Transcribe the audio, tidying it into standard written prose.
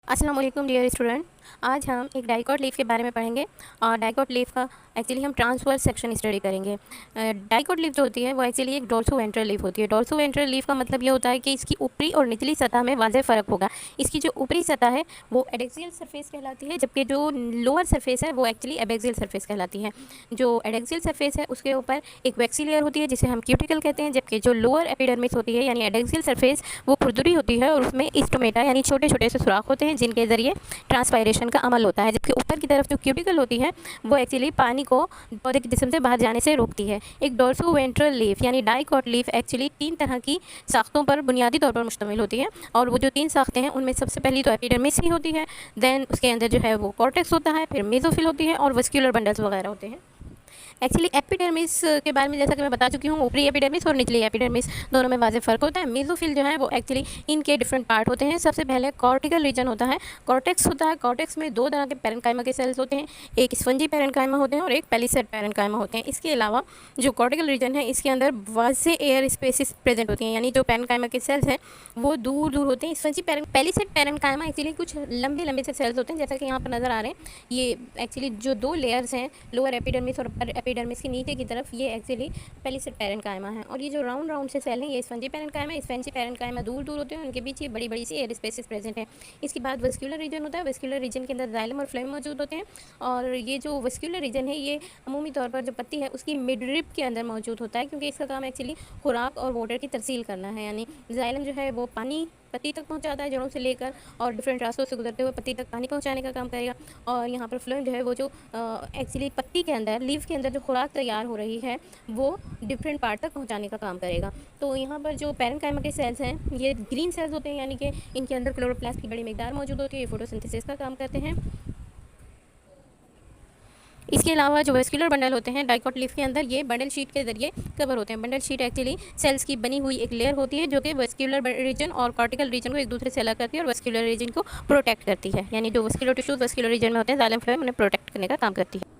अस्सलाम वालेकुम dear student. आज हम एक डाइकोट लीफ के बारे में पढ़ेंगे और डाइकोट लीफ का एक्चुअली हम ट्रांसवर्स सेक्शन स्टडी करेंगे। डाइकोट लीफ जो होती है वो एक्चुअली एक डोर्सो वेंट्रल लीफ होती है। डोर्सो वेंट्रल लीफ का मतलब ये होता है कि इसकी ऊपरी और निचली सतह में वाज़ेह फ़र्क होगा। इसकी जो ऊपरी सतह है वो एडेक्सियल सरफेस कहलाती है, जबकि जो लोअर सरफेस है वो एक्चुअली एबेक्सियल सरफेस कहलाती है। जो एडेक्सियल सरफेस है उसके ऊपर एक वैक्सी लेयर होती है जिसे हम क्यूटिकल कहते हैं, जबकि जो लोअर एपिडर्मिस होती है यानी एडेक्सियल सरफेस वो खुरदुरी होती है और उसमें स्टोमेटा यानी छोटे छोटे से सुराख होते हैं जिनके ज़रिए ट्रांसपायरेशन का अमल होता है। जबकि ऊपर की तरफ जो क्यूटिकल होती है वो एक्चुअली पानी को पौधे के जिस्म से बाहर जाने से रोकती है। एक डोर्सो वेंट्रल लीफ यानी डाइकोट लीफ एक्चुअली 3 तरह की साख्तों पर बुनियादी तौर पर मुश्तमिल होती है, और वो जो 3 साख्तें हैं उनमें सबसे पहली तो एपिडर्मिस ही होती है, देन उसके अंदर जो है वो कॉर्टेक्स होता है, फिर मेसोफिल होती है और वस्क्यूलर बंडल्स वगैरह होते हैं। एक्चुअली एपिडर्मिस के बारे में जैसा कि मैं बता चुकी हूँ, ऊपरी एपिडर्मिस और निचली एपिडर्मिस दोनों में वाज़ेह फ़र्क होता है। मेसोफिल जो है वो एक्चुअली इनके डिफरेंट पार्ट होते हैं। सबसे पहले कॉर्टिकल रीजन होता है, कॉर्टेक्स होता है। कॉर्टेक्स में 2 तरह के पैरेन्काइमा के सेल्स होते हैं, एक स्पंजी पैरेन्काइमा होते हैं और एक पेलिसेड पैरेन्काइमा होते हैं। इसके अलावा जो कॉर्टिकल रीजन है इसके अंदर वाज़ेह एयर स्पेसिस प्रेजेंट होती हैं, यानी जो पैरेन्काइमा के सेल्स हैं वो दूर दूर होते हैं। स्पंजी पेलिसेड पैरेन्काइमा एक्चुअली कुछ लंबे लंबे से सेल्स होते हैं, जैसा कि यहाँ पर नज़र आ रहे हैं। ये एक्चुअली जो 2 लेयर्स हैं, लोअर एपिडर्मिस और अपर एपिडर्मिस के नीचे की तरफ, ये एक्चुअली पेलिसेड पैरेन्काइमा है। और ये जो राउंड राउंड से सेल हैं ये स्पंजी पैरेन्काइमा है। स्पंजी पैरेन्काइमा दूर दूर होते हैं, उनके बीच ये बड़ी बड़ी सी एयर स्पेसेस प्रेजेंट है। इसके बाद वस्क्यूलर रीजन होता है, वस्क्यूलर रीजन के अंदर जाइलम और फ्लोएम मौजूद होते हैं। और ये जो वस्क्यूलर रीजन है ये अमूमी तौर पर जो पत्ती है उसकी मिडरिप के अंदर मौजूद होता है, क्योंकि इसका काम एक्चुअली खुराक और वाटर की तरसील करना है। यानी जाइलम जो है वो पानी पत्ती तक पहुंचाता है जड़ों से लेकर, और डिफरेंट रास्तों से गुजरते हुए पत्ती तक पानी पहुंचाने का काम करेगा। और यहाँ पर फ्लोएम जो है वो जो एक्चुअली पत्ती के अंदर, लीफ के अंदर जो खुराक तैयार हो रही है वो डिफरेंट पार्ट तक पहुंचाने का काम करेगा। तो यहाँ पर जो पैरेन्काइमा के सेल्स हैं ये ग्रीन सेल्स होते हैं, यानी कि इनके अंदर क्लोरोप्लास्ट की बड़ी मिकदार मौजूद होती है, ये फोटोसिंथेसिस का काम करते हैं। इसके अलावा जो वेस्क्यूलर बंडल होते हैं डाइकोट लीफ के अंदर, ये बंडल शीट के जरिए कवर होते हैं। बंडल शीट एक्चुअली सेल्स की बनी हुई एक लेयर होती है जो कि वेस्क्यूलर रीजन और कॉर्टिकल रीजन को एक दूसरे से अलग करती है और वेस्क्यूलर रीजन को प्रोटेक्ट करती है। यानी जो वेस्क्यूलर टिश्यूज वेस्क्यूलर रीजन में होते हैं, जाइलम फ्लोएम उन्हें प्रोटेक्ट करने का काम करती है।